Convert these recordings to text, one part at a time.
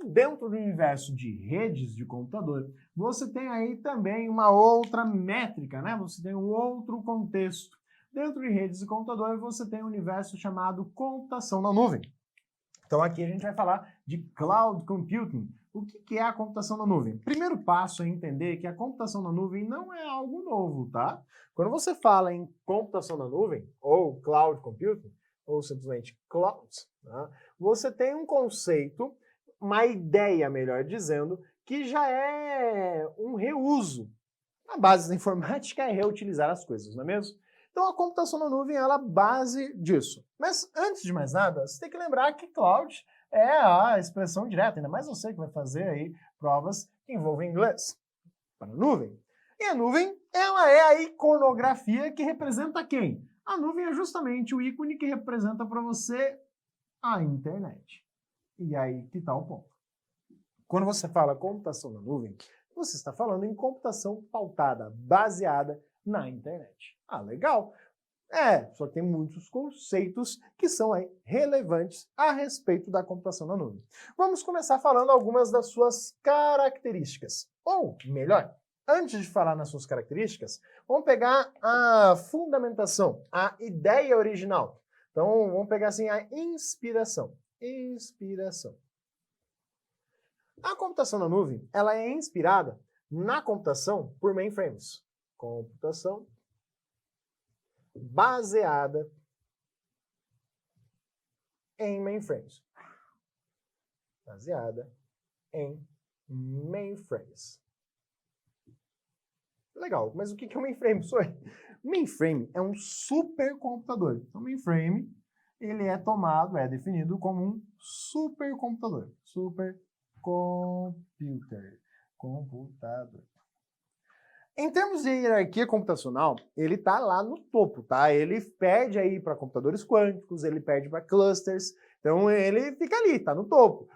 Então, dentro do universo de redes de computador, você tem aí também uma outra métrica, né? Você tem um outro contexto. Dentro de redes de computador, você tem um universo chamado computação na nuvem. Então, aqui a gente vai falar de cloud computing. O que é a computação na nuvem? Primeiro passo é entender que a computação na nuvem não é algo novo, tá? Quando você fala em computação na nuvem, ou cloud computing, ou simplesmente cloud, tá? Você tem um conceito, uma ideia, melhor dizendo, que já é um reuso. A base da informática é reutilizar as coisas, não é mesmo? Então a computação na nuvem ela é a base disso. Mas antes de mais nada, você tem que lembrar que cloud é a expressão direta, ainda mais você que vai fazer aí provas que envolvem inglês para a nuvem. E a nuvem ela é a iconografia que representa quem? A nuvem é justamente o ícone que representa para você a internet. E aí que está o ponto. Quando você fala computação na nuvem, você está falando em computação pautada, baseada na internet. Ah, legal. Só que tem muitos conceitos que são aí relevantes a respeito da computação na nuvem. Vamos começar falando algumas das suas características. Ou, melhor, antes de falar nas suas características, vamos pegar a fundamentação, a ideia original. Então, vamos pegar assim a inspiração. Inspiração. A computação na nuvem, ela é inspirada na computação por mainframes. Computação baseada em mainframes. Baseada em mainframes. Legal, mas o que é um mainframe? Mainframe é um supercomputador. Então, mainframe, ele é definido como um supercomputador. Computador. Em termos de hierarquia computacional, ele está lá no topo, tá? Ele perde aí para computadores quânticos, ele perde para clusters, então ele fica ali, está no topo.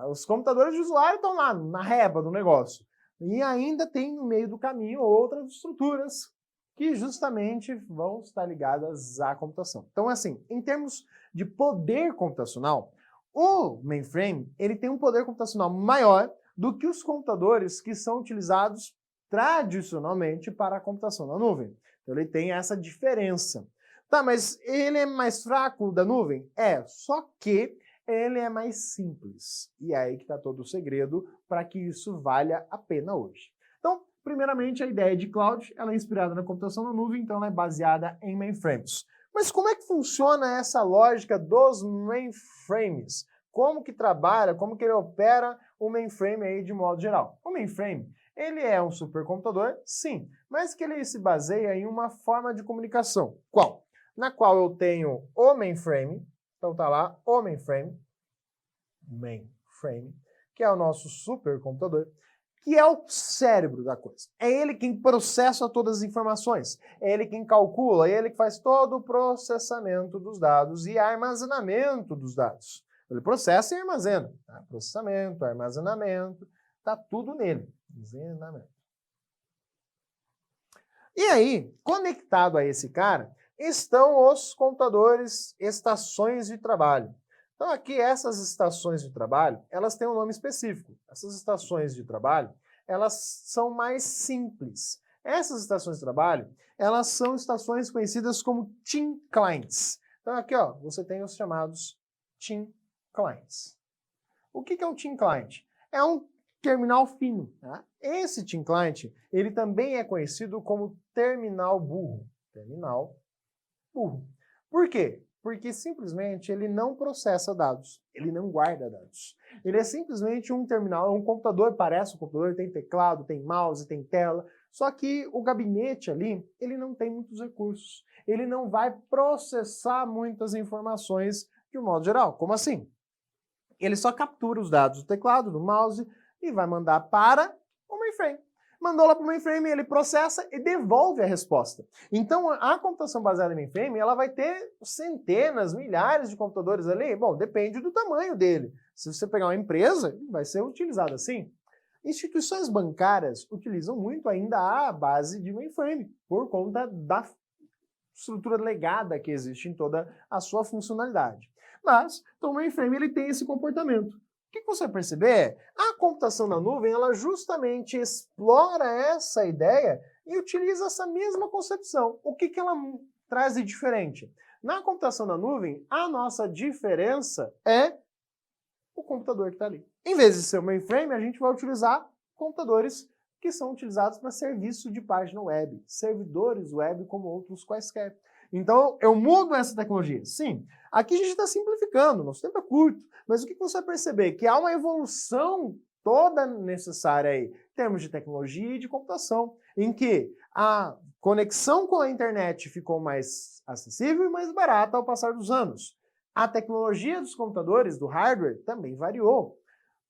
Os computadores de usuário estão lá, na reba do negócio. E ainda tem no meio do caminho outras estruturas que justamente vão estar ligadas à computação. Então, assim, em termos de poder computacional, o mainframe ele tem um poder computacional maior do que os computadores que são utilizados tradicionalmente para a computação na nuvem. Então ele tem essa diferença. Tá, mas ele é mais fraco da nuvem? Só que ele é mais simples. E é aí que está todo o segredo para que isso valha a pena hoje. Então, primeiramente, a ideia de cloud ela é inspirada na computação na nuvem, então ela é baseada em mainframes. Mas como é que funciona essa lógica dos mainframes? Como que trabalha, como que ele opera o mainframe aí de modo geral? O mainframe, ele é um supercomputador, sim, mas que ele se baseia em uma forma de comunicação. Qual? Na qual eu tenho o mainframe, então tá lá o mainframe, que é o nosso supercomputador, que é o cérebro da coisa. É ele quem processa todas as informações, é ele quem calcula, é ele que faz todo o processamento dos dados e armazenamento dos dados. Ele processa e armazena. Tá? Processamento, armazenamento, tá tudo nele. Armazenamento. E aí, conectado a esse cara, estão os computadores estações de trabalho. Então aqui essas estações de trabalho, elas têm um nome específico. Essas estações de trabalho, elas são mais simples. Essas estações de trabalho, elas são estações conhecidas como Team Clients. Então aqui, ó, você tem os chamados Team Clients. O que é um Team Client? É um terminal fino. Tá? Esse Team Client, ele também é conhecido como terminal burro. Terminal burro. Por quê? Porque simplesmente ele não processa dados, ele não guarda dados. Ele é simplesmente um terminal, um computador, parece um computador, tem teclado, tem mouse, tem tela, só que o gabinete ali, ele não tem muitos recursos. Ele não vai processar muitas informações de um modo geral. Como assim? Ele só captura os dados do teclado, do mouse e vai mandar para o mainframe. Mandou lá para o mainframe, ele processa e devolve a resposta. Então, a computação baseada em mainframe, ela vai ter centenas, milhares de computadores ali. Bom, depende do tamanho dele. Se você pegar uma empresa, vai ser utilizado assim. Instituições bancárias utilizam muito ainda a base de mainframe, por conta da estrutura legada que existe em toda a sua funcionalidade. Mas, então, o mainframe ele tem esse comportamento. que você vai perceber é, a computação na nuvem, ela justamente explora essa ideia e utiliza essa mesma concepção. O que ela traz de diferente? Na computação na nuvem, a nossa diferença é o computador que está ali. Em vez de ser o mainframe, a gente vai utilizar computadores que são utilizados para serviço de página web, servidores web como outros quaisquer. Então, eu mudo essa tecnologia. Sim, aqui a gente está simplificando, nosso tempo é curto, mas o que você vai perceber? Que há uma evolução toda necessária aí, em termos de tecnologia e de computação, em que a conexão com a internet ficou mais acessível e mais barata ao passar dos anos. A tecnologia dos computadores, do hardware, também variou.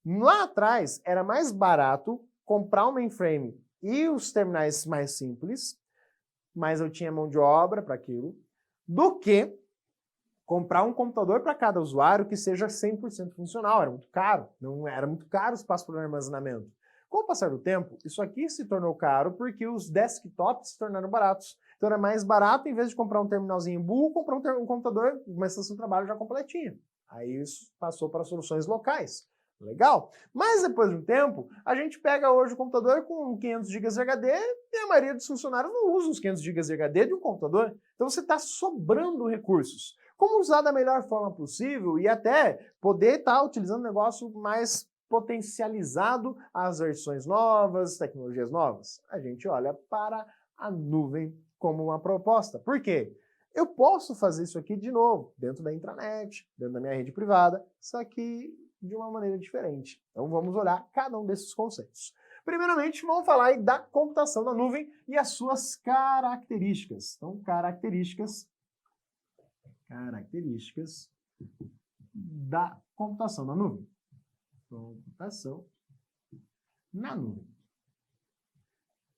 Lá atrás, era mais barato comprar um mainframe e os terminais mais simples, mas eu tinha mão de obra para aquilo, do que comprar um computador para cada usuário que seja 100% funcional. Era muito caro, não era muito caro o espaço para o armazenamento. Com o passar do tempo, isso aqui se tornou caro porque os desktops se tornaram baratos. Então era mais barato, em vez de comprar um terminalzinho burro, comprar um computador, uma estação de trabalho já completinha. Aí isso passou para soluções locais. Legal? Mas depois de um tempo, a gente pega hoje o computador com 500 GB de HD e a maioria dos funcionários não usa os 500 GB de HD de um computador. Então você está sobrando recursos. Como usar da melhor forma possível e até poder estar utilizando um negócio mais potencializado às versões novas, tecnologias novas? A gente olha para a nuvem como uma proposta. Por quê? Eu posso fazer isso aqui de novo, dentro da intranet, dentro da minha rede privada, só que de uma maneira diferente. Então vamos olhar cada um desses conceitos. Primeiramente, vamos falar aí da computação na nuvem e as suas características. Então, características da computação na nuvem. Computação na nuvem.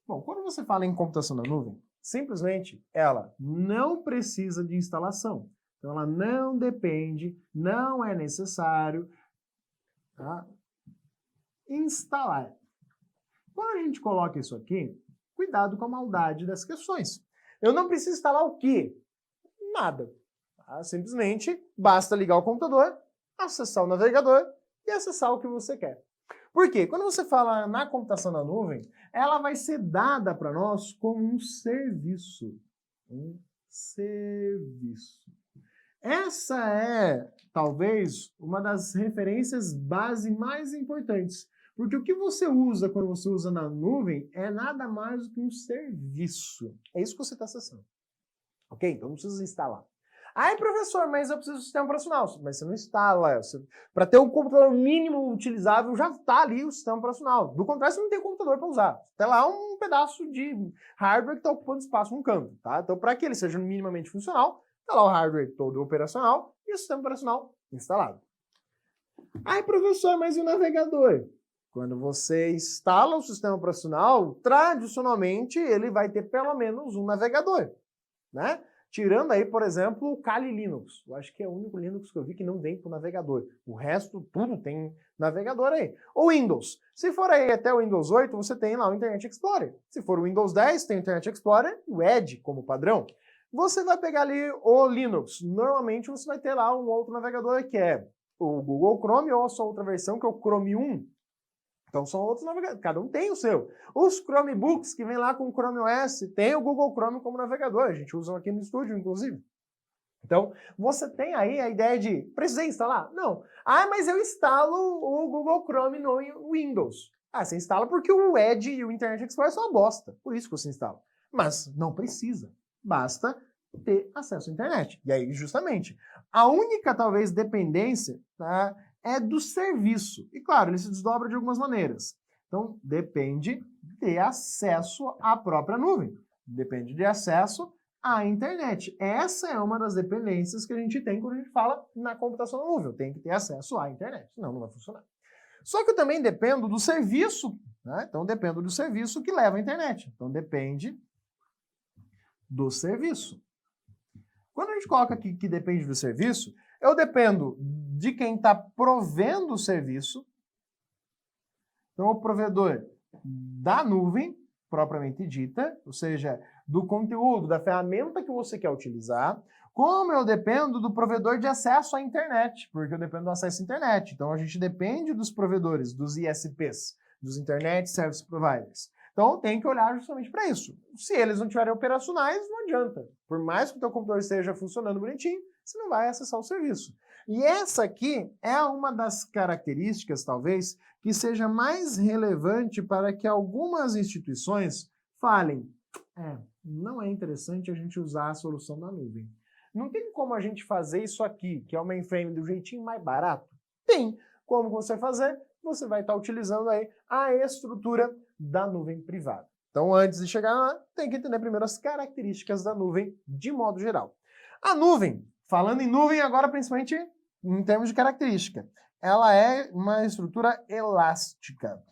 Bom, quando você fala em computação na nuvem, simplesmente ela não precisa de instalação. Então ela não depende, não é necessário instalar. Quando a gente coloca isso aqui, cuidado com a maldade das questões. Eu não preciso instalar o quê? Nada. Simplesmente basta ligar o computador, acessar o navegador e acessar o que você quer. Por quê? Quando você fala na computação na nuvem, ela vai ser dada para nós como um serviço. Um serviço. Essa é, talvez, uma das referências base mais importantes. Porque o que você usa quando você usa na nuvem é nada mais do que um serviço. É isso que você está acessando. Ok? Então não precisa instalar. Ai, professor, mas eu preciso do sistema operacional. Mas você não instala. Para ter um computador mínimo utilizável, já está ali o sistema operacional. Do contrário, você não tem computador para usar. Tem lá um pedaço de hardware que está ocupando espaço num canto. Tá? Então, para que ele seja minimamente funcional, está lá o hardware todo operacional e o sistema operacional instalado. Ai, professor, mas e o navegador? Quando você instala o sistema operacional, tradicionalmente ele vai ter pelo menos um navegador, né? Tirando aí, por exemplo, o Kali Linux. Eu acho que é o único Linux que eu vi que não vem para o navegador. O resto, tudo tem navegador aí. O Windows. Se for aí até o Windows 8, você tem lá o Internet Explorer. Se for o Windows 10, tem o Internet Explorer e o Edge como padrão. Você vai pegar ali o Linux. Normalmente você vai ter lá um outro navegador que é o Google Chrome ou a sua outra versão, que é o Chrome 1. Então são outros navegadores, cada um tem o seu. Os Chromebooks que vem lá com o Chrome OS, tem o Google Chrome como navegador, a gente usa aqui no estúdio, inclusive. Então, você tem aí a ideia de, precisei instalar? Não. Ah, mas eu instalo o Google Chrome no Windows. Ah, você instala porque o Edge e o Internet Explorer são uma bosta, por isso que você instala. Mas não precisa, basta ter acesso à internet. E aí, justamente, a única, talvez, dependência, tá, é do serviço. E claro, ele se desdobra de algumas maneiras. Então, depende de acesso à própria nuvem. Depende de acesso à internet. Essa é uma das dependências que a gente tem quando a gente fala na computação na nuvem. Eu tenho que ter acesso à internet, senão não vai funcionar. Só que eu também dependo do serviço, né? Então, dependo do serviço que leva à internet. Então, depende do serviço. Quando a gente coloca aqui que depende do serviço, eu dependo de quem está provendo o serviço. Então, o provedor da nuvem, propriamente dita, ou seja, do conteúdo, da ferramenta que você quer utilizar, Como eu dependo do provedor de acesso à internet, porque eu dependo do acesso à internet. Então, a gente depende dos provedores, dos ISPs, dos Internet Service Providers. Então, tem que olhar justamente para isso. Se eles não estiverem operacionais, não adianta. Por mais que o teu computador esteja funcionando bonitinho, você não vai acessar o serviço. E essa aqui é uma das características, talvez, que seja mais relevante para que algumas instituições falem: não é interessante a gente usar a solução da nuvem. Não tem como a gente fazer isso aqui, que é o mainframe do jeitinho mais barato? Tem. Como você fazer? Você vai estar utilizando aí a estrutura da nuvem privada. Então, antes de chegar lá, tem que entender primeiro as características da nuvem de modo geral. A nuvem, falando em nuvem agora principalmente em termos de característica, ela é uma estrutura elástica.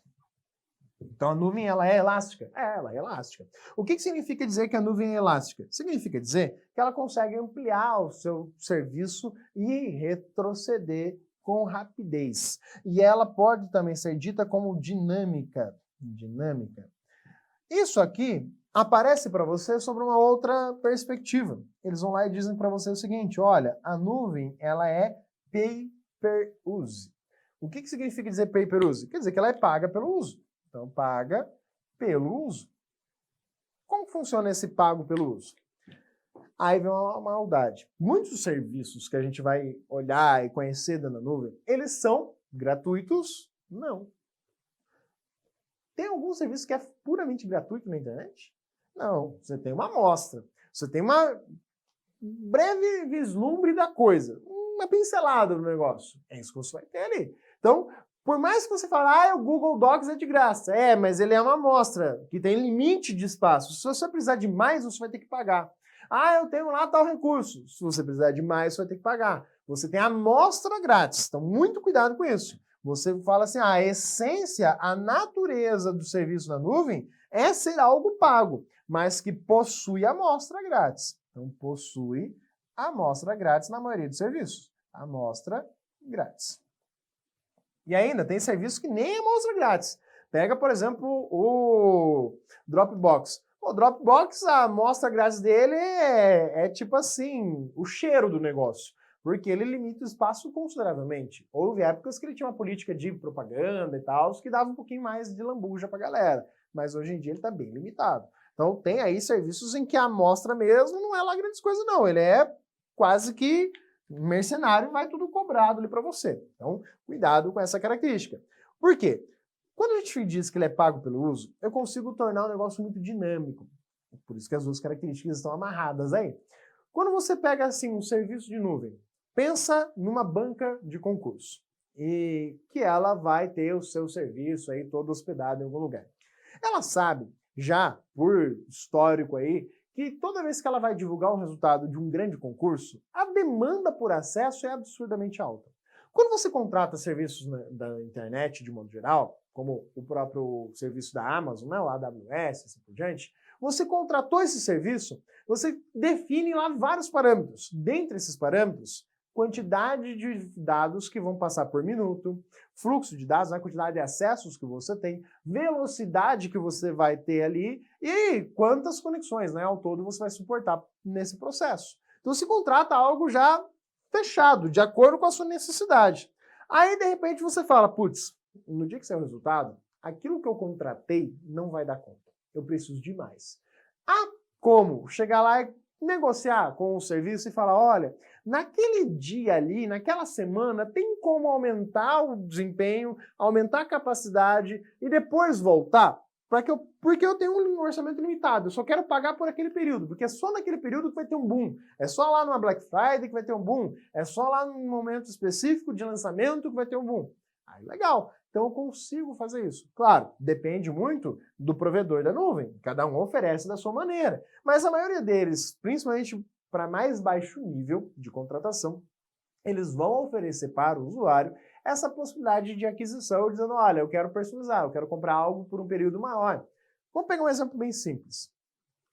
Então, a nuvem, ela é elástica? Ela é elástica. O que significa dizer que a nuvem é elástica? Significa dizer que ela consegue ampliar o seu serviço e retroceder com rapidez. E ela pode também ser dita como dinâmica. Isso aqui aparece para você sobre uma outra perspectiva. Eles vão lá e dizem para você o seguinte: olha, a nuvem, ela é pay-per-use. O que significa dizer pay-per-use? Quer dizer que ela é paga pelo uso. Então, paga pelo uso. Como funciona esse pago pelo uso? Aí vem uma maldade. Muitos serviços que a gente vai olhar e conhecer da nuvem, eles são gratuitos? Não. Tem algum serviço que é puramente gratuito na internet? Não. Você tem uma amostra. Você tem uma breve vislumbre da coisa. Uma pincelada do negócio. É isso que você vai ter ali. Então, por mais que você fale, o Google Docs é de graça. Mas ele é uma amostra que tem limite de espaço. Se você precisar de mais, você vai ter que pagar. Eu tenho lá tal recurso. Se você precisar de mais, você vai ter que pagar. Você tem amostra grátis. Então, muito cuidado com isso. Você fala assim, a essência, a natureza do serviço na nuvem é ser algo pago, mas que possui amostra grátis. Então, possui amostra grátis na maioria dos serviços. Amostra grátis. E ainda tem serviço que nem amostra grátis. Pega, por exemplo, o Dropbox. O Dropbox, a amostra grátis dele é tipo assim, o cheiro do negócio. Porque ele limita o espaço consideravelmente. Houve épocas que ele tinha uma política de propaganda e tal, que dava um pouquinho mais de lambuja pra galera. Mas hoje em dia ele está bem limitado. Então tem aí serviços em que a amostra mesmo não é lá grandes coisas não. Ele é quase que mercenário e vai tudo cobrado ali para você. Então cuidado com essa característica. Por quê? Quando a gente diz que ele é pago pelo uso, eu consigo tornar o negócio muito dinâmico. Por isso que as duas características estão amarradas aí. Quando você pega assim um serviço de nuvem, pensa numa banca de concurso e que ela vai ter o seu serviço aí todo hospedado em algum lugar. Ela sabe, já por histórico aí, que toda vez que ela vai divulgar o resultado de um grande concurso, a demanda por acesso é absurdamente alta. Quando você contrata serviços da internet de modo geral, como o próprio serviço da Amazon, né, o AWS, assim por diante, você contratou esse serviço, você define lá vários parâmetros. Dentre esses parâmetros, quantidade de dados que vão passar por minuto, fluxo de dados, a quantidade de acessos que você tem, velocidade que você vai ter ali e quantas conexões, né, ao todo você vai suportar nesse processo. Então se contrata algo já fechado, de acordo com a sua necessidade. Aí de repente você fala, putz, no dia que sair o resultado, aquilo que eu contratei não vai dar conta. Eu preciso de mais. Como? Chegar lá e negociar com o serviço e falar, olha, naquele dia ali, naquela semana, tem como aumentar o desempenho, aumentar a capacidade e depois voltar? Porque eu tenho um orçamento limitado, eu só quero pagar por aquele período, porque é só naquele período que vai ter um boom. É só lá numa Black Friday que vai ter um boom. É só lá num momento específico de lançamento que vai ter um boom. Aí, legal. Então eu consigo fazer isso. Claro, depende muito do provedor da nuvem. Cada um oferece da sua maneira. Mas a maioria deles, principalmente para mais baixo nível de contratação, eles vão oferecer para o usuário essa possibilidade de aquisição, dizendo, olha, eu quero personalizar, eu quero comprar algo por um período maior. Vamos pegar um exemplo bem simples.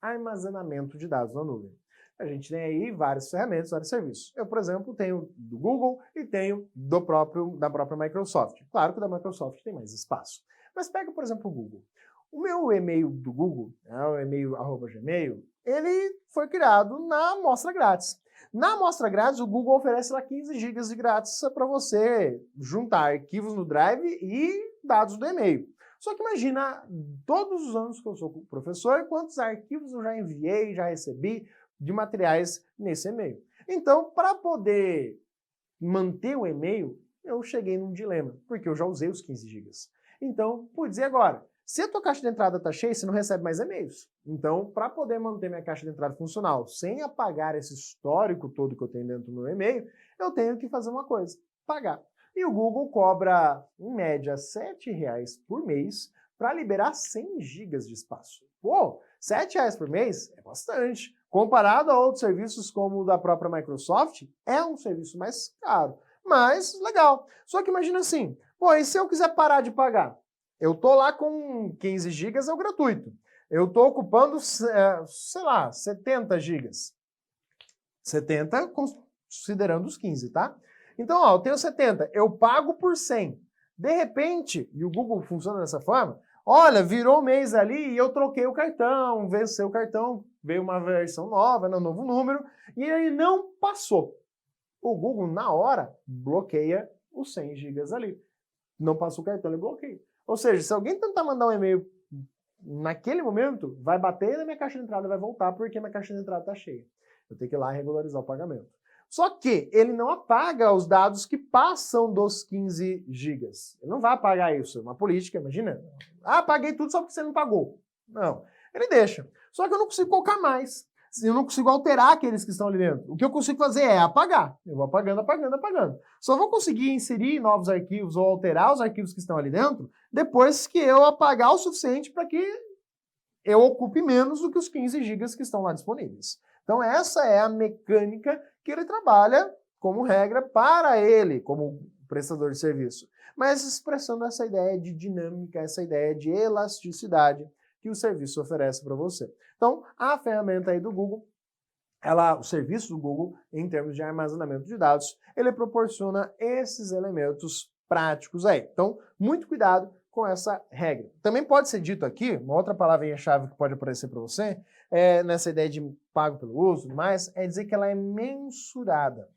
Armazenamento de dados na nuvem. A gente tem aí várias ferramentas, vários serviços. Eu, por exemplo, tenho do Google e tenho da própria Microsoft. Claro que o da Microsoft tem mais espaço. Mas pega, por exemplo, o Google. O meu e-mail do Google, o e-mail @gmail, ele foi criado na amostra grátis. Na amostra grátis, o Google oferece lá 15 GB de grátis para você juntar arquivos no Drive e dados do e-mail. Só que imagina, todos os anos que eu sou professor, quantos arquivos eu já enviei, já recebi de materiais nesse e-mail. Então, para poder manter o e-mail, eu cheguei num dilema, porque eu já usei os 15 GB. Então, putz, e agora? Se a tua caixa de entrada está cheia, você não recebe mais e-mails. Então, para poder manter minha caixa de entrada funcional sem apagar esse histórico todo que eu tenho dentro do meu e-mail, eu tenho que fazer uma coisa, pagar. E o Google cobra, em média, R$ 7,00 por mês para liberar 100 GB de espaço. Pô, R$ 7,00 por mês é bastante. Comparado a outros serviços como o da própria Microsoft, é um serviço mais caro, mas legal. Só que imagina assim, pô, e se eu quiser parar de pagar? Eu tô lá com 15 GB, é o gratuito. Eu tô ocupando, sei lá, 70 GB. 70 considerando os 15, tá? Então, ó, eu tenho 70, eu pago por 100. De repente, e o Google funciona dessa forma, olha, virou mês ali e eu troquei o cartão, venceu o cartão, veio uma versão nova, um novo número, e ele não passou. O Google, na hora, bloqueia os 100 GB ali. Não passou o cartão, ele bloqueia. Ou seja, se alguém tentar mandar um e-mail naquele momento, vai bater na minha caixa de entrada e vai voltar porque minha caixa de entrada está cheia. Eu tenho que ir lá regularizar o pagamento. Só que ele não apaga os dados que passam dos 15 GB. Ele não vai apagar isso. É uma política, imagina. Ah, paguei tudo só porque você não pagou. Não. Ele deixa. Só que eu não consigo colocar mais. Eu não consigo alterar aqueles que estão ali dentro. O que eu consigo fazer é apagar. Eu vou apagando, apagando, apagando. Só vou conseguir inserir novos arquivos ou alterar os arquivos que estão ali dentro depois que eu apagar o suficiente para que eu ocupe menos do que os 15 GB que estão lá disponíveis. Então essa é a mecânica que ele trabalha como regra para ele, como prestador de serviço. Mas expressando essa ideia de dinâmica, essa ideia de elasticidade que o serviço oferece para você. Então, a ferramenta aí do Google, o serviço do Google, em termos de armazenamento de dados, ele proporciona esses elementos práticos aí. Então, muito cuidado com essa regra. Também pode ser dito aqui, uma outra palavrinha-chave que pode aparecer para você, nessa ideia de pago pelo uso e tudo mais, é dizer que ela é mensurada.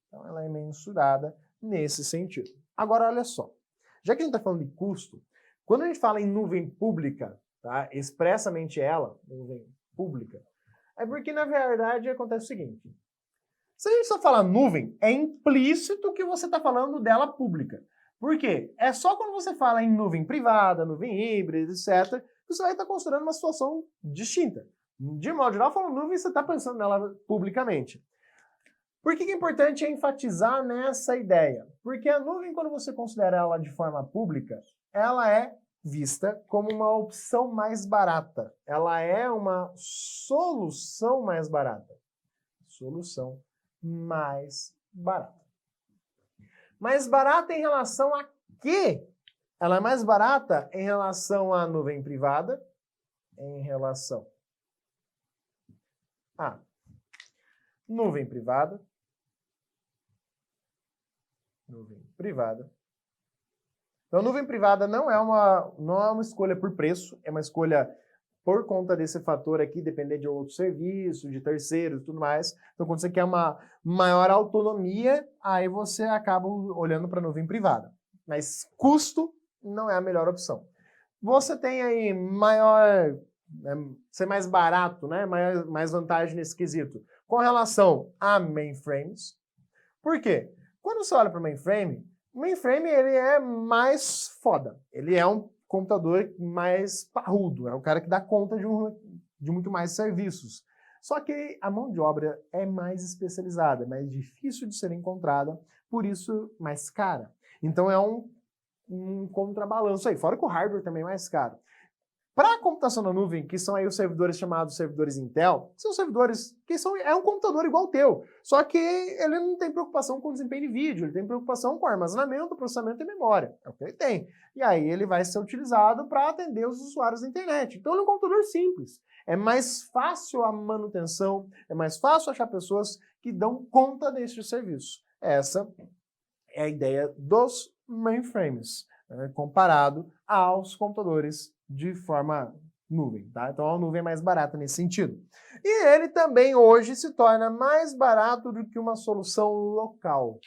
Então, ela é mensurada nesse sentido. Agora, olha só. Já que a gente está falando de custo, quando a gente fala em nuvem pública, tá? Expressamente ela, nuvem pública, é porque, na verdade, acontece o seguinte. Se a gente só falar nuvem, é implícito que você está falando dela pública. Por quê? É só quando você fala em nuvem privada, nuvem híbrida, etc., que você vai estar considerando uma situação distinta. De modo geral, falando nuvem, você está pensando nela publicamente. Por que é importante enfatizar nessa ideia? Porque a nuvem, quando você considera ela de forma pública, ela é vista como uma opção mais barata. Ela é uma solução mais barata. Solução mais barata. Mais barata em relação a quê? Ela é mais barata em relação à nuvem privada, em relação à nuvem privada, Então, nuvem privada não é uma escolha por preço, é uma escolha por conta desse fator aqui, depender de outro serviço, de terceiros e tudo mais. Então, quando você quer uma maior autonomia, aí você acaba olhando para a nuvem privada. Mas custo não é a melhor opção. Você tem aí ser mais barato, né? mais vantagem nesse quesito, com relação a mainframes. Por quê? Quando você olha para o mainframe ele é mais foda. Ele é um computador mais parrudo, é o cara que dá conta de muito mais serviços. Só que a mão de obra é mais especializada, mais difícil de ser encontrada, por isso mais cara. Então é um contrabalanço aí, fora que o hardware também é mais caro. Para a computação na nuvem, que são aí os servidores chamados servidores Intel, são servidores que é um computador igual ao teu, só que ele não tem preocupação com desempenho de vídeo, ele tem preocupação com armazenamento, processamento e memória, é o que ele tem. E aí ele vai ser utilizado para atender os usuários da internet. Então ele é um computador simples, é mais fácil a manutenção, é mais fácil achar pessoas que dão conta deste serviço. Essa é a ideia dos mainframes, comparado aos computadores de forma nuvem, tá? Então a nuvem é mais barata nesse sentido. E ele também hoje se torna mais barato do que uma solução local.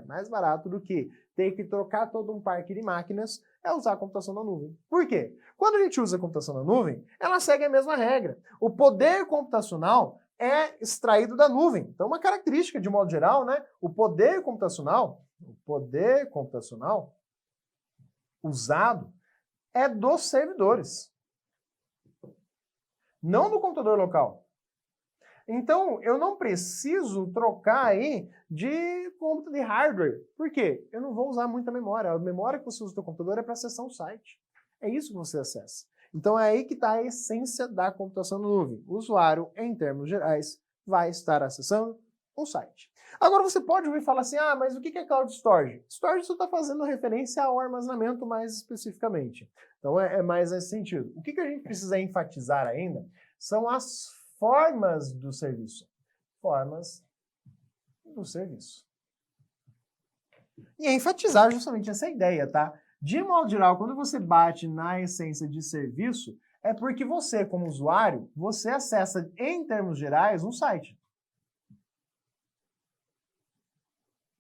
Mais barato do que ter que trocar todo um parque de máquinas é usar a computação na nuvem. Por quê? Quando a gente usa a computação na nuvem, ela segue a mesma regra. O poder computacional é extraído da nuvem. Então, uma característica, de modo geral, né? O poder computacional usado é dos servidores, não do computador local. Então, eu não preciso trocar aí de hardware. Por quê? Eu não vou usar muita memória. A memória que você usa no seu computador é para acessar um site. É isso que você acessa. Então, é aí que está a essência da computação na nuvem. O usuário, em termos gerais, vai estar acessando um site. Agora, você pode ouvir falar assim, mas o que é Cloud Storage? Storage só está fazendo referência ao armazenamento mais especificamente. Então, é mais nesse sentido. O que a gente precisa enfatizar ainda são as formas do serviço. Formas do serviço. E enfatizar justamente essa ideia, tá? De modo geral, quando você bate na essência de serviço, é porque você, como usuário, você acessa, em termos gerais, um site.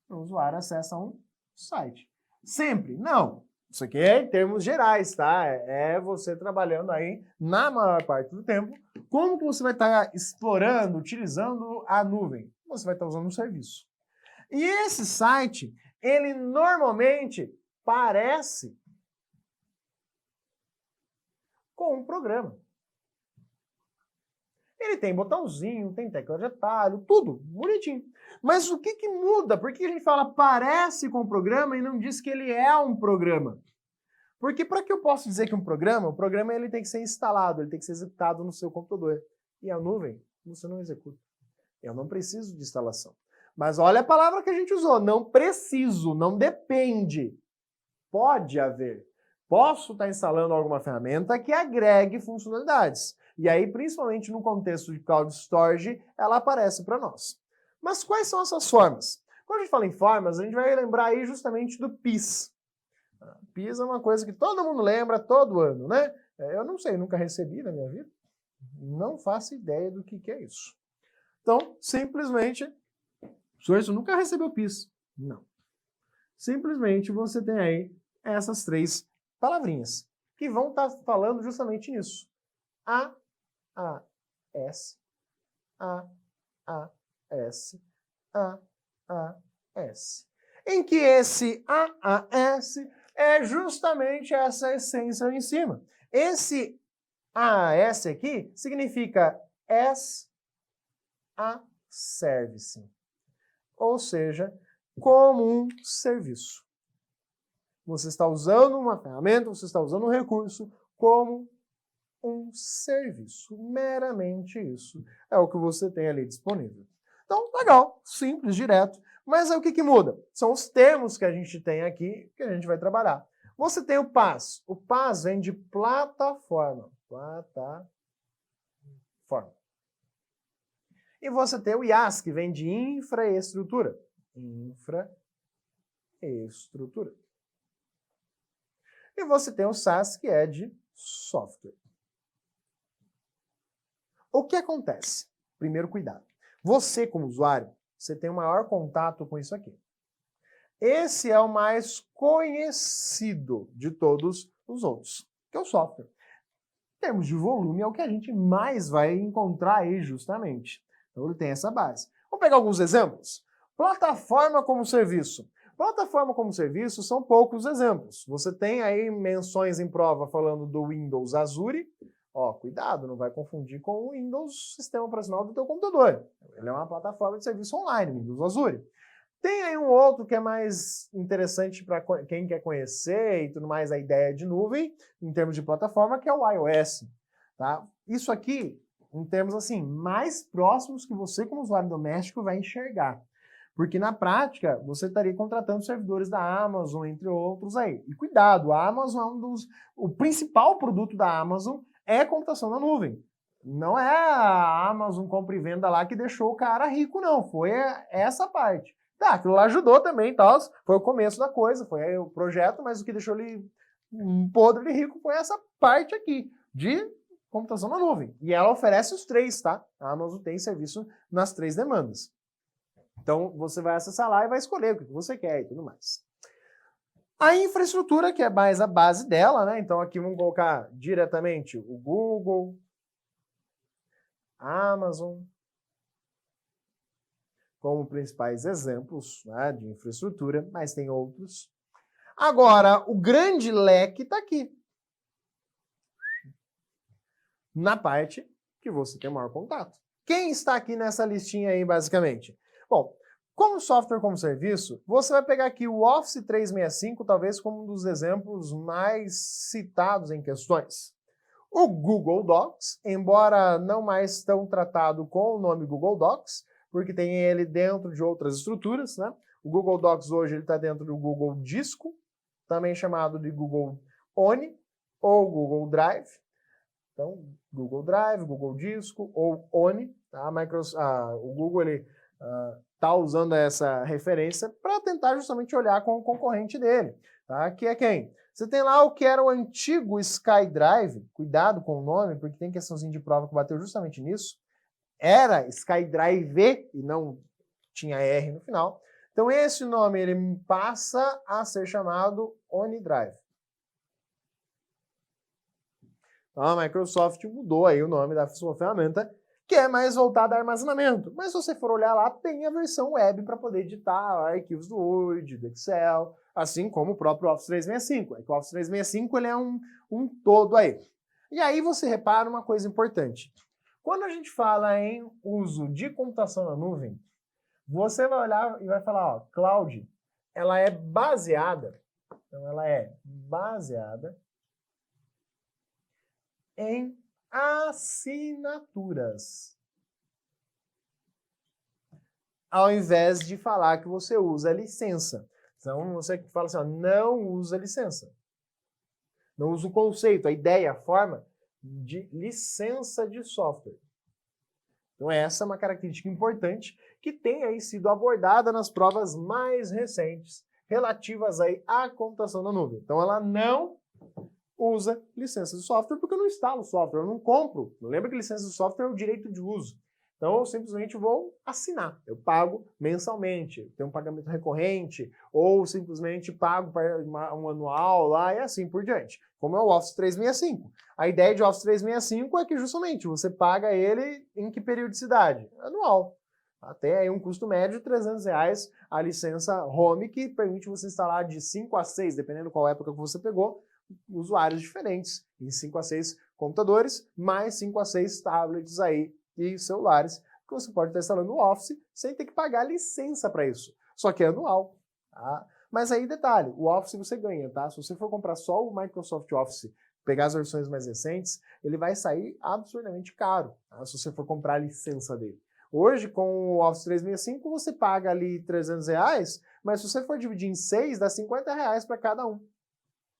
O usuário acessa um site. Sempre? Não. Isso aqui é em termos gerais, tá? É você trabalhando aí, na maior parte do tempo. Como que você vai estar explorando, utilizando a nuvem? Você vai estar usando um serviço. E esse site, ele normalmente parece com um programa. Ele tem botãozinho, tem tecla de atalho, tudo bonitinho. Mas o que muda? Por que a gente fala parece com um programa e não diz que ele é um programa? Porque para que eu possa dizer que o programa ele tem que ser instalado, ele tem que ser executado no seu computador. E a nuvem, você não executa. Eu não preciso de instalação. Mas olha a palavra que a gente usou, não preciso, não depende. Pode haver. Posso estar instalando alguma ferramenta que agregue funcionalidades. E aí, principalmente no contexto de Cloud Storage, ela aparece para nós. Mas quais são essas formas? Quando a gente fala em formas, a gente vai lembrar aí justamente do PIS. PIS é uma coisa que todo mundo lembra todo ano, né? Eu não sei, nunca recebi na minha vida. Não faço ideia do que é isso. Então, simplesmente, você nunca recebeu PIS. Não. Simplesmente você tem aí essas três palavrinhas que vão estar falando justamente nisso. A-A-S, A-A-S, A-A-S. Em que esse A-A-S é justamente essa essência ali em cima. Esse A-A-S aqui significa as a service, ou seja, como um serviço. Você está usando uma ferramenta, você está usando um recurso como um serviço. Meramente isso é o que você tem ali disponível. Então, legal, simples, direto. Mas aí o que muda? São os termos que a gente tem aqui que a gente vai trabalhar. Você tem o PaaS. O PaaS vem de plataforma. Plataforma. E você tem o IaaS, que vem de infraestrutura. Infraestrutura. E você tem o SaaS, que é de software. O que acontece? Primeiro, cuidado. Você, como usuário, você tem o maior contato com isso aqui. Esse é o mais conhecido de todos os outros, que é o software. Em termos de volume, é o que a gente mais vai encontrar aí, justamente. Então, ele tem essa base. Vamos pegar alguns exemplos? Plataforma como serviço. Plataforma como serviço são poucos exemplos. Você tem aí menções em prova falando do Windows Azure. Cuidado, não vai confundir com o Windows Sistema Operacional do teu computador. Ele é uma plataforma de serviço online, Windows Azure. Tem aí um outro que é mais interessante para quem quer conhecer e tudo mais, a ideia de nuvem, em termos de plataforma, que é o iOS. Tá? Isso aqui, em termos assim, mais próximos que você, como usuário doméstico, vai enxergar. Porque na prática, você estaria contratando servidores da Amazon, entre outros aí. E cuidado, a Amazon é o principal produto da Amazon é computação na nuvem. Não é a Amazon compra e venda lá que deixou o cara rico, não. Foi essa parte. Tá, aquilo lá ajudou também, tal. Foi o começo da coisa, foi o projeto, mas o que deixou ele podre e rico foi essa parte aqui, de computação na nuvem. E ela oferece os três, tá? A Amazon tem serviço nas 3 demandas. Então, você vai acessar lá e vai escolher o que você quer e tudo mais. A infraestrutura, que é mais a base dela, né? Então, aqui vamos colocar diretamente o Google, a Amazon, como principais exemplos, né, de infraestrutura, mas tem outros. Agora, o grande leque está aqui. Na parte que você tem o maior contato. Quem está aqui nessa listinha aí, basicamente? Bom, como software como serviço, você vai pegar aqui o Office 365, talvez como um dos exemplos mais citados em questões. O Google Docs, embora não mais tão tratado com o nome Google Docs, porque tem ele dentro de outras estruturas, né? O Google Docs hoje está dentro do Google Disco, também chamado de Google One ou Google Drive. Então, Google Drive, Google Disco ou One. Tá? O Google está usando essa referência para tentar justamente olhar com o concorrente dele. Tá? Que é quem? Você tem lá o que era o antigo SkyDrive. Cuidado com o nome, porque tem questãozinha de prova que bateu justamente nisso. Era SkyDrive e não tinha R no final. Então, esse nome ele passa a ser chamado OneDrive. Então, a Microsoft mudou aí o nome da sua ferramenta, que é mais voltada a armazenamento. Mas se você for olhar lá, tem a versão web para poder editar arquivos do Word, do Excel, assim como o próprio Office 365. O Office 365 ele é um todo aí. E aí você repara uma coisa importante. Quando a gente fala em uso de computação na nuvem, você vai olhar e vai falar, ó, cloud, ela é baseada em assinaturas. Ao invés de falar que você usa licença. Então, você fala assim, ó, não usa licença. Não usa o conceito, a ideia, a forma de licença de software. Então, essa é uma característica importante que tem aí sido abordada nas provas mais recentes relativas aí à computação na nuvem. Então, ela não usa licença de software porque eu não instalo o software, eu não compro. Lembra que licença de software é o direito de uso. Então, eu simplesmente vou assinar. Eu pago mensalmente, tenho um pagamento recorrente, ou simplesmente pago um anual lá e assim por diante. Como é o Office 365. A ideia de Office 365 é que justamente você paga ele em que periodicidade? Anual. Até aí um custo médio de R$300 a licença Home, que permite você instalar de 5 a 6, dependendo qual época que você pegou, usuários diferentes, em 5 a 6 computadores, mais 5 a 6 tablets aí e celulares, que você pode estar instalando no Office sem ter que pagar licença para isso. Só que é anual. Tá? Mas aí, detalhe, o Office você ganha, tá? Se você for comprar só o Microsoft Office, pegar as versões mais recentes, ele vai sair absurdamente caro, tá? Se você for comprar a licença dele. Hoje, com o Office 365, você paga ali R$300, mas se você for dividir em 6, dá R$50 para cada um,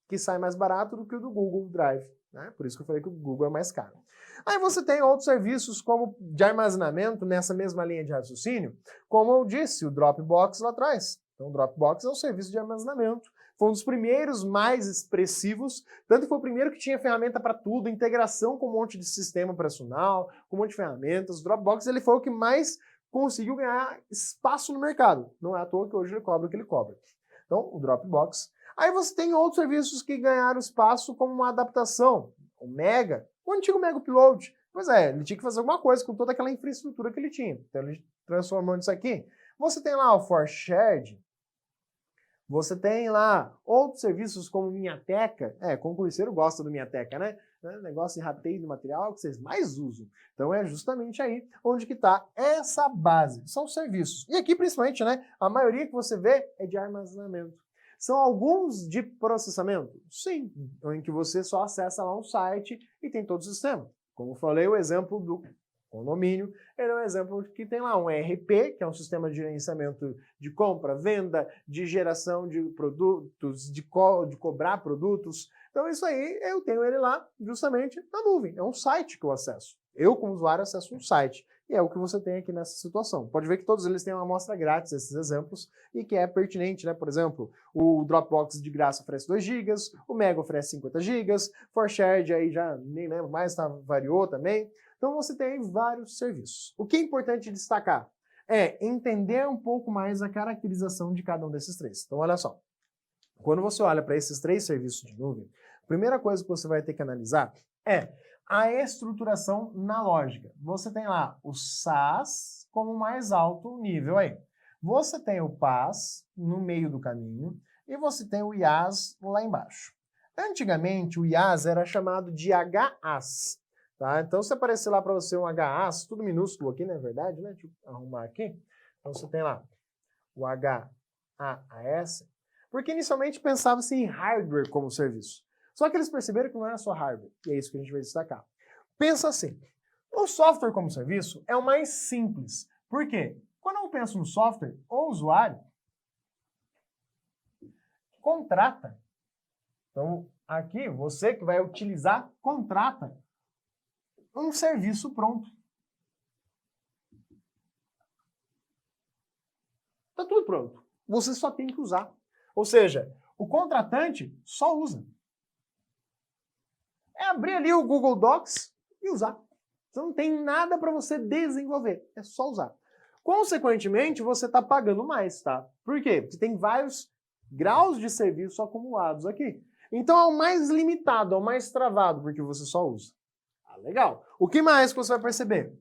que sai mais barato do que o do Google Drive, né? Por isso que eu falei que o Google é mais caro. Aí você tem outros serviços como de armazenamento nessa mesma linha de raciocínio, como eu disse, o Dropbox lá atrás. Então o Dropbox é um serviço de armazenamento, foi um dos primeiros mais expressivos, tanto que foi o primeiro que tinha ferramenta para tudo, integração com um monte de sistema operacional, com um monte de ferramentas. O Dropbox ele foi o que mais conseguiu ganhar espaço no mercado. Não é à toa que hoje ele cobra o que ele cobra. Então o Dropbox. Aí você tem outros serviços que ganharam espaço como uma adaptação. O Mega, o antigo Mega Upload. Pois é, ele tinha que fazer alguma coisa com toda aquela infraestrutura que ele tinha. Então ele transformou isso aqui. Você tem lá o ForShared. Você tem lá outros serviços como Minhateca. Concurseiro gosta do Minhateca, né? Negócio de rateio de material que vocês mais usam. Então é justamente aí onde que está essa base. São serviços. E aqui principalmente, né? A maioria que você vê é de armazenamento. São alguns de processamento? Sim, em que você só acessa lá um site e tem todo o sistema. Como eu falei, o exemplo do condomínio, ele é um exemplo que tem lá um ERP, que é um sistema de gerenciamento de compra, venda, de geração de produtos, de cobrar produtos. Então isso aí, eu tenho ele lá justamente na nuvem. É um site que eu acesso. Eu, como usuário, acesso um site E é o que você tem aqui nessa situação. Pode ver que todos eles têm uma amostra grátis, esses exemplos, e que é pertinente, né? Por exemplo, o Dropbox de graça oferece 2 GB, o Mega oferece 50 GB, ForShared aí já nem lembro mais, tá, variou também. Então você tem vários serviços. O que é importante destacar é entender um pouco mais a caracterização de cada um desses três. Então olha só, quando você olha para esses 3 serviços de nuvem, a primeira coisa que você vai ter que analisar é a estruturação na lógica. Você tem lá o SaaS como mais alto nível aí. Você tem o PaaS no meio do caminho e você tem o IaaS lá embaixo. Antigamente, o IaaS era chamado de HaaS. Tá? Então, se aparecer lá para você um HaaS, tudo minúsculo aqui, não é verdade? Né? Deixa eu arrumar aqui. Então, você tem lá o HaaS, porque inicialmente pensava-se em hardware como serviço. Só que eles perceberam que não era só hardware, e é isso que a gente vai destacar. Pensa assim, o software como serviço é o mais simples. Por quê? Quando eu penso no software, o usuário contrata. Então, aqui, você que vai utilizar, contrata um serviço pronto. Está tudo pronto. Você só tem que usar. Ou seja, o contratante só usa. É abrir ali o Google Docs e usar. Você não tem nada para você desenvolver, é só usar. Consequentemente, você está pagando mais, tá? Por quê? Porque tem vários graus de serviço acumulados aqui. Então é o mais limitado, é o mais travado, porque você só usa. Ah, legal. O que mais que você vai perceber?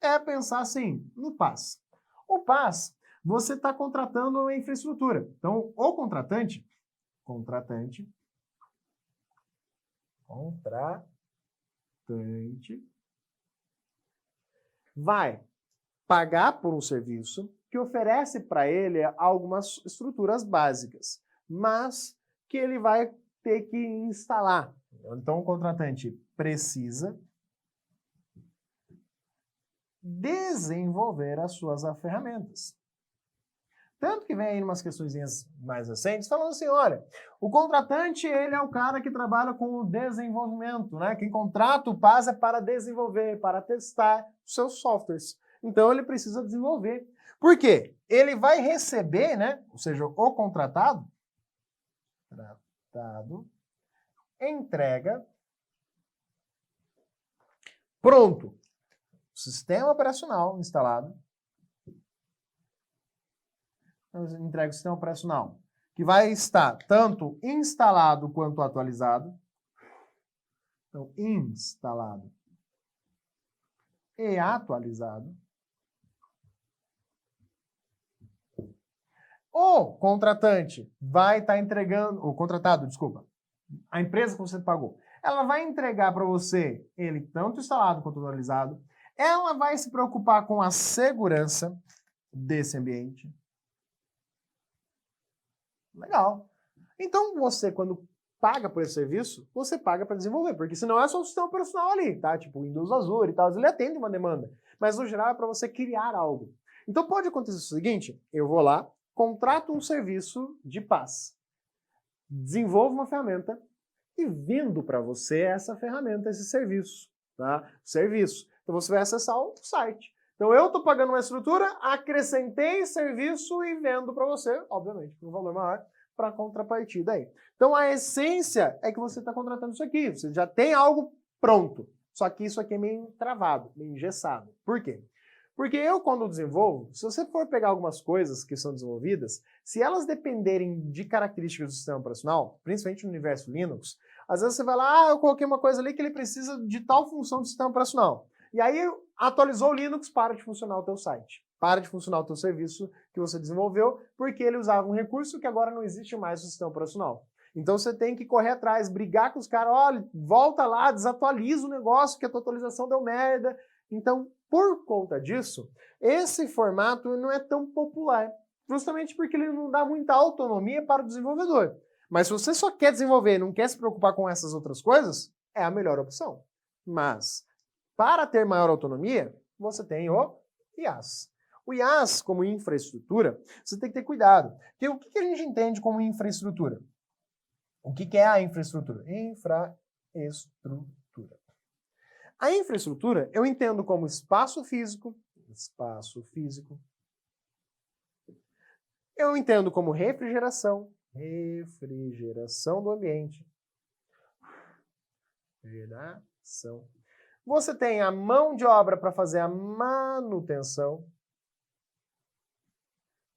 É pensar assim, no PaaS. O PaaS, você está contratando uma infraestrutura. Então, o contratante vai pagar por um serviço que oferece para ele algumas estruturas básicas, mas que ele vai ter que instalar. Então, o contratante precisa desenvolver as suas ferramentas. Tanto que vem aí umas questões mais recentes falando assim, olha, o contratante, ele é o cara que trabalha com o desenvolvimento, né? Quem contrata o PaaS é para desenvolver, para testar os seus softwares. Então, ele precisa desenvolver. Por quê? Ele vai receber, né? Ou seja, o contratado, entrega, pronto. Sistema operacional instalado, entrega o sistema operacional, que vai estar tanto instalado quanto atualizado. Então, instalado e atualizado. O contratante vai estar entregando, o contratado, desculpa, a empresa que você pagou, ela vai entregar para você ele tanto instalado quanto atualizado. Ela vai se preocupar com a segurança desse ambiente. Legal. Então, você, quando paga por esse serviço, você paga para desenvolver, porque senão é só o sistema operacional ali, tá? Tipo, Windows Azure e tal, ele atende uma demanda. Mas, no geral, é para você criar algo. Então, pode acontecer o seguinte, eu vou lá, contrato um serviço de PaaS, desenvolvo uma ferramenta e vendo para você essa ferramenta, esse serviço, tá? Serviço. Então, você vai acessar o site. Então, eu estou pagando uma estrutura, acrescentei serviço e vendo para você, obviamente, por um valor maior, para contrapartida aí. Então, a essência é que você está contratando isso aqui. Você já tem algo pronto. Só que isso aqui é meio travado, meio engessado. Por quê? Porque eu, quando desenvolvo, se você for pegar algumas coisas que são desenvolvidas, se elas dependerem de características do sistema operacional, principalmente no universo Linux, às vezes você vai lá, eu coloquei uma coisa ali que ele precisa de tal função do sistema operacional. E aí, atualizou o Linux, para de funcionar o teu site. Para de funcionar o teu serviço que você desenvolveu, porque ele usava um recurso que agora não existe mais no sistema operacional. Então você tem que correr atrás, brigar com os caras, olha, volta lá, desatualiza o negócio, que a tua atualização deu merda. Então, por conta disso, esse formato não é tão popular, justamente porque ele não dá muita autonomia para o desenvolvedor. Mas se você só quer desenvolver e não quer se preocupar com essas outras coisas, é a melhor opção. Mas, para ter maior autonomia, você tem o IaaS. O IaaS, como infraestrutura, você tem que ter cuidado. Porque o que a gente entende como infraestrutura? O que é a infraestrutura? Infraestrutura. A infraestrutura eu entendo como espaço físico, eu entendo como refrigeração do ambiente, Você tem a mão de obra para fazer a manutenção.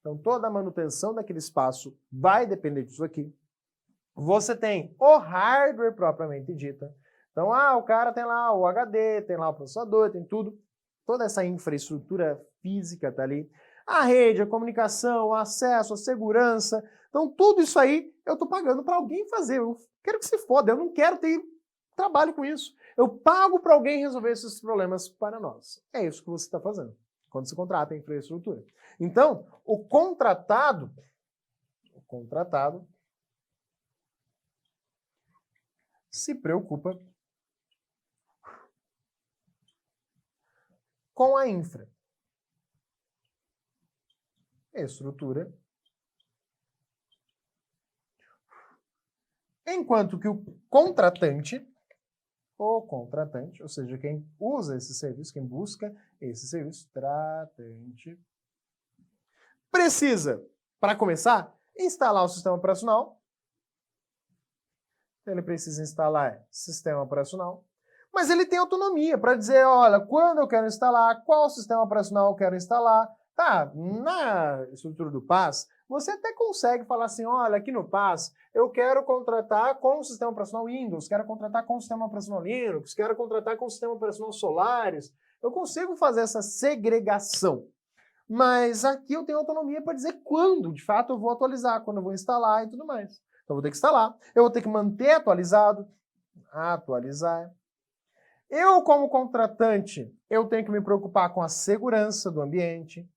Então, toda a manutenção daquele espaço vai depender disso aqui. Você tem o hardware propriamente dita. Então, o cara tem lá o HD, tem lá o processador, tem tudo. Toda essa infraestrutura física está ali. A rede, a comunicação, o acesso, a segurança. Então, tudo isso aí eu estou pagando para alguém fazer. Eu quero que se foda, eu não quero ter trabalho com isso. Eu pago para alguém resolver esses problemas para nós. É isso que você está fazendo quando você contrata a infraestrutura. Então, o contratado se preocupa com a infraestrutura, enquanto que o contratante, ou seja, quem usa esse serviço, quem busca esse serviço, tratante, precisa, para começar, instalar o sistema operacional. Ele precisa instalar sistema operacional, mas ele tem autonomia para dizer, olha, quando eu quero instalar, qual sistema operacional eu quero instalar. Tá, na estrutura do PaaS, você até consegue falar assim, olha, aqui no PaaS, eu quero contratar com o sistema operacional Windows, quero contratar com o sistema operacional Linux, quero contratar com o sistema operacional Solaris. Eu consigo fazer essa segregação. Mas aqui eu tenho autonomia para dizer quando, de fato, eu vou atualizar, quando eu vou instalar e tudo mais. Então, eu vou ter que instalar, eu vou ter que manter atualizado, atualizar. Eu, como contratante, eu tenho que me preocupar com a segurança do ambiente.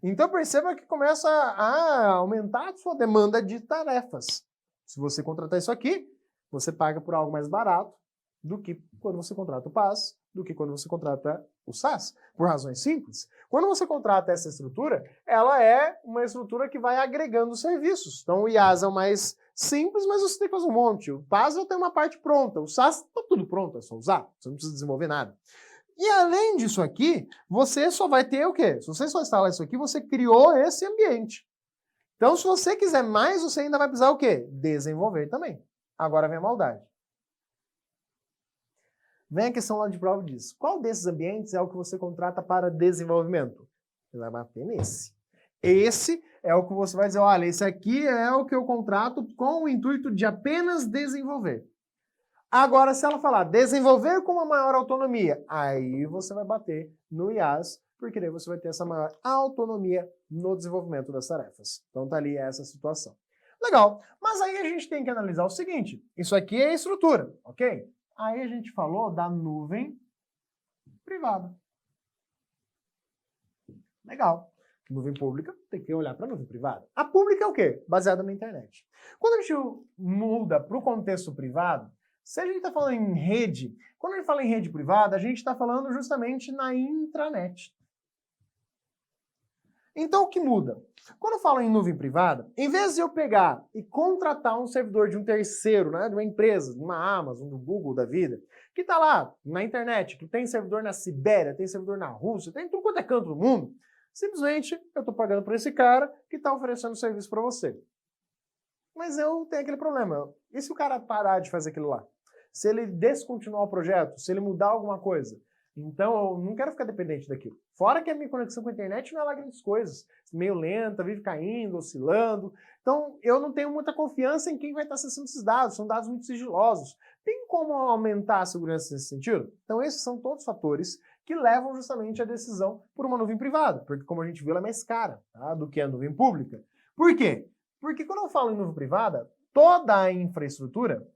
Então, perceba que começa a aumentar a sua demanda de tarefas. Se você contratar isso aqui, você paga por algo mais barato do que quando você contrata o PaaS, do que quando você contrata o SaaS, por razões simples. Quando você contrata essa estrutura, ela é uma estrutura que vai agregando serviços. Então, o IaaS é o mais simples, mas você tem que fazer um monte. O PaaS já tem uma parte pronta. O SaaS está tudo pronto, é só usar. Você não precisa desenvolver nada. E além disso aqui, você só vai ter o quê? Se você só instalar isso aqui, você criou esse ambiente. Então, se você quiser mais, você ainda vai precisar o quê? Desenvolver também. Agora vem a maldade. Vem a questão lá de prova e diz, qual desses ambientes é o que você contrata para desenvolvimento? Você vai bater nesse. Esse é o que você vai dizer, olha, esse aqui é o que eu contrato com o intuito de apenas desenvolver. Agora, se ela falar desenvolver com uma maior autonomia, aí você vai bater no IaaS, porque daí você vai ter essa maior autonomia no desenvolvimento das tarefas. Então tá ali essa situação. Legal, mas aí a gente tem que analisar o seguinte, isso aqui é a estrutura, ok? Aí a gente falou da nuvem privada. Legal. Nuvem pública, tem que olhar para a nuvem privada. A pública é o quê? Baseada na internet. Quando a gente muda para o contexto privado, se a gente está falando em rede, quando a gente fala em rede privada, a gente está falando justamente na intranet. Então, o que muda? Quando eu falo em nuvem privada, em vez de eu pegar e contratar um servidor de um terceiro, né, de uma empresa, de uma Amazon, do Google da vida, que está lá na internet, que tem servidor na Sibéria, tem servidor na Rússia, tem tudo quanto é canto do mundo, simplesmente eu estou pagando por esse cara que está oferecendo serviço para você. Mas eu tenho aquele problema. E se o cara parar de fazer aquilo lá? Se ele descontinuar o projeto, se ele mudar alguma coisa? Então, eu não quero ficar dependente daquilo. Fora que a minha conexão com a internet não é lá grandes coisas. Meio lenta, vive caindo, oscilando. Então, eu não tenho muita confiança em quem vai estar acessando esses dados. São dados muito sigilosos. Tem como aumentar a segurança nesse sentido? Então, esses são todos fatores que levam justamente à decisão por uma nuvem privada. Porque, como a gente viu, ela é mais cara, tá, do que a nuvem pública. Por quê? Porque quando eu falo em nuvem privada, toda a infraestrutura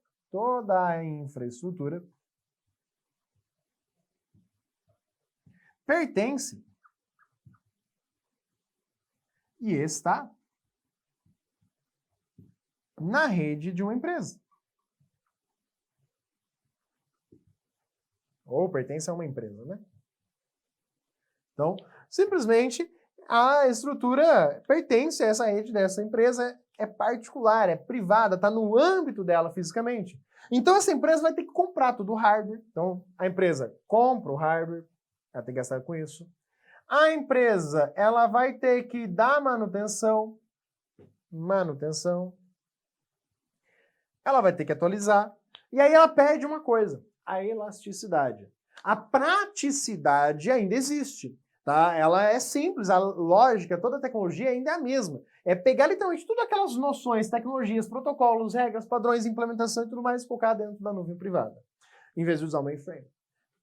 pertence e está na rede de uma empresa. Ou pertence a uma empresa, né? Então, simplesmente, a estrutura pertence a essa rede dessa empresa, é particular, é privada, está no âmbito dela fisicamente. Então essa empresa vai ter que comprar todo o hardware. Então a empresa compra o hardware, ela tem que gastar com isso. A empresa, ela vai ter que dar manutenção, ela vai ter que atualizar, e aí ela pede uma coisa, a elasticidade. A praticidade ainda existe, tá? Ela é simples, a lógica, toda a tecnologia ainda é a mesma. É pegar literalmente todas aquelas noções, tecnologias, protocolos, regras, padrões, implementação e tudo mais e colocar dentro da nuvem privada, em vez de usar o mainframe.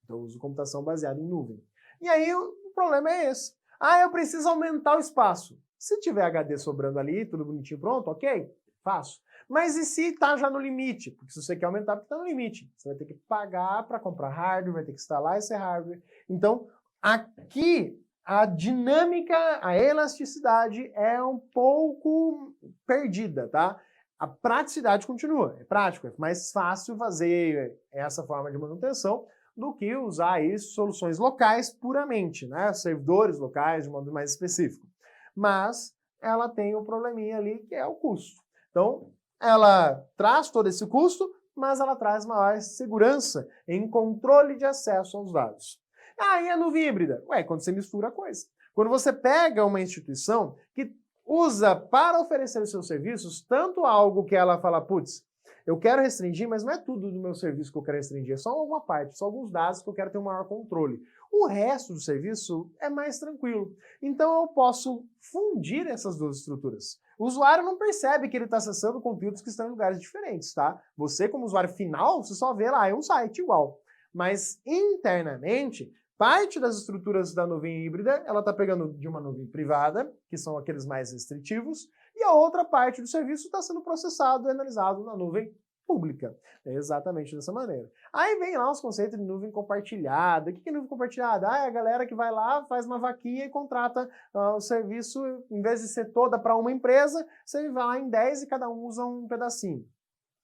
Então eu uso computação baseada em nuvem. E aí o problema é esse. Ah, eu preciso aumentar o espaço. Se tiver HD sobrando ali, tudo bonitinho, pronto, ok, faço. Mas e se está já no limite? Porque se você quer aumentar, porque está no limite. Você vai ter que pagar para comprar hardware, vai ter que instalar esse hardware. Então, aqui, a dinâmica, a elasticidade é um pouco perdida, tá? A praticidade continua, é prático, é mais fácil fazer essa forma de manutenção do que usar aí soluções locais puramente, né? Servidores locais de modo mais específico. Mas ela tem um probleminha ali que é o custo. Então, ela traz todo esse custo, mas ela traz maior segurança em controle de acesso aos dados. E a nuvem híbrida? Ué, quando você mistura a coisa. Quando você pega uma instituição que usa para oferecer os seus serviços tanto algo que ela fala, putz, eu quero restringir, mas não é tudo do meu serviço que eu quero restringir, é só alguma parte, só alguns dados que eu quero ter um maior controle. O resto do serviço é mais tranquilo. Então eu posso fundir essas duas estruturas. O usuário não percebe que ele está acessando conteúdos que estão em lugares diferentes, tá? Você, como usuário final, você só vê lá, é um site igual. Mas internamente, parte das estruturas da nuvem híbrida, ela está pegando de uma nuvem privada, que são aqueles mais restritivos, e a outra parte do serviço está sendo processado e analisado na nuvem pública. É exatamente dessa maneira. Aí vem lá os conceitos de nuvem compartilhada. O que é nuvem compartilhada? É a galera que vai lá, faz uma vaquinha e contrata o serviço, em vez de ser toda para uma empresa, você vai lá em 10 e cada um usa um pedacinho.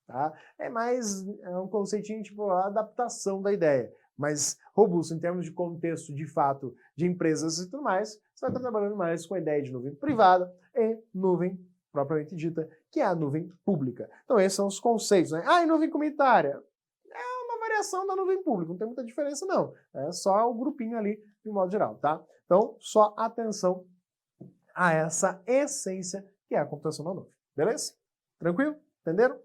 Tá? É um conceitinho tipo a adaptação da ideia, mas robusto em termos de contexto de fato de empresas e tudo mais, você vai estar trabalhando mais com a ideia de nuvem privada e nuvem propriamente dita, que é a nuvem pública. Então esses são os conceitos, né? E nuvem comunitária? É uma variação da nuvem pública, não tem muita diferença não, é só o grupinho ali de modo geral, tá? Então só atenção a essa essência que é a computação na nuvem, beleza? Tranquilo? Entenderam?